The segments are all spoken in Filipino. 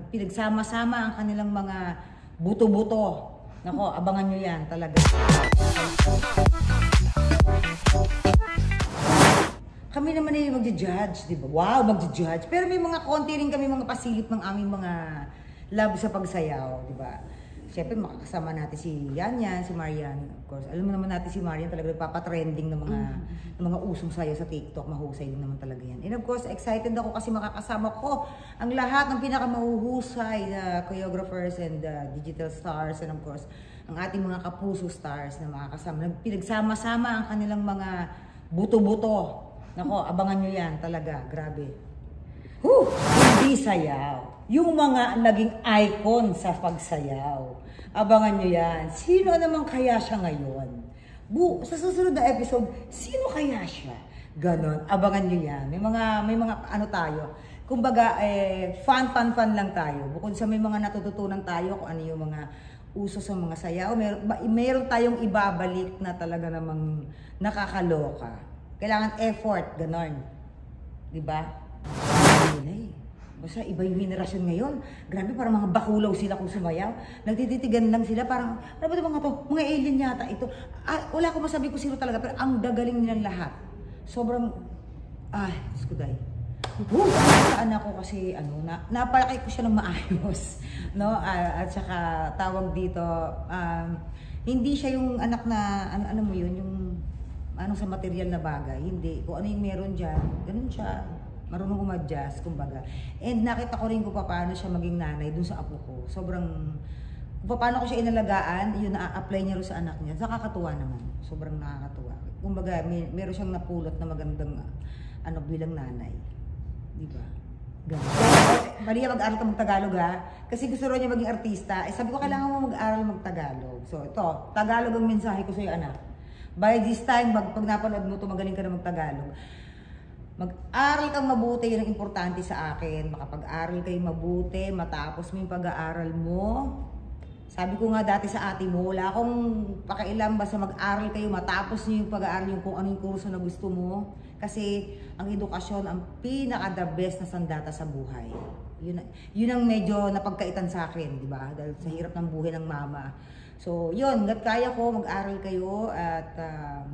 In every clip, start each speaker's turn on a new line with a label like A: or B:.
A: Pinagsama-sama ang kanilang mga buto-buto. Nako, abangan nyo yan talaga. Kami naman ay magja-judge, di ba? Wow, magja-judge. Pero may mga konti rin kami mga pasilip ng aming mga love sa pagsayaw, di ba? Siyempre, makakasama natin si Yan, si Marian, of course. Alam mo naman natin si Marian talaga nagpapatrending ng mga usong sayo sa TikTok. Mahusay din naman talaga yan. And of course, excited ako kasi makakasama ko ang lahat ng pinakamahuhusay na choreographers and digital stars. And of course, ang ating mga kapuso stars na makakasama. Pinagsama-sama ang kanilang mga buto-buto. Nako, abangan nyo yan talaga. Grabe. Hindi sayaw. Yung mga naging icon sa pagsayaw. Abangan nyo yan. Sino naman kaya siya ngayon? Sa susunod na episode, sino kaya siya? Ganon. Abangan nyo yan. May mga ano tayo. Kumbaga, fun lang tayo. Bukod sa may mga natututunan tayo kung ano yung mga uso sa mga sayaw, meron tayong ibabalik na talaga namang nakakaloka. Kailangan effort, ganon. Diba? Basta iba yung henerasyon ngayon. Grabe, parang mga bakulaw sila kung sumayaw. Nagtititigan lang sila, parang, ano ba ito mga to? Mga alien yata ito. Wala ko masabi kung sino talaga, pero ang gagaling nilang lahat. Sobrang, skuday. Sa anak ko kasi, napalaki ko siya ng maayos. No? At saka, tawag dito, hindi siya yung anak na, ano mo yun, yung, sa material na bagay. Hindi. Kung ano yung meron dyan, ganun siya. Marunong umadjust, kumbaga. And nakita ko rin kung paano siya maging nanay dun sa apo ko. Sobrang, kung paano ko siya inalagaan, yun na-apply niya rin sa anak niya. Nakakatuwa naman. Sobrang nakakatuwa. Kumbaga, meron siyang napulot na magandang, bilang nanay. Diba? Maria, mag-aral ka mag-Tagalog ha. Kasi gusto rin niya maging artista. Sabi ko, kailangan mo mag-aral mag-Tagalog. So, ito, Tagalog ang mensahe ko sa'yo, anak. By this time, pag napanood mo ito, magaling ka na mag-Tagalog. Mag-aral kang mabuti, yun ang importante sa akin. Makapag-aral kayo mabuti, matapos mo yung pag-aaral mo. Sabi ko nga dati sa ate mo, wala akong pakailan basta mag-aral kayo, matapos nyo yung pag-aaral yung kung ano yung kurso na gusto mo. Kasi ang edukasyon, ang pinaka-the best na sandata sa buhay. Yun ang medyo napagkaitan sa akin, di ba? Dahil sa hirap ng buhay ng mama. So, yun, hanggat kaya ko, mag-aral kayo at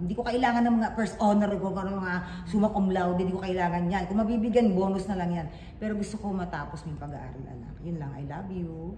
A: hindi ko kailangan ng mga first honor ko, mga summa cum laude, hindi ko kailangan yan. Kung mabibigyan, bonus na lang yan. Pero gusto ko matapos yung pag-aaral, anak. Yun lang, I love you.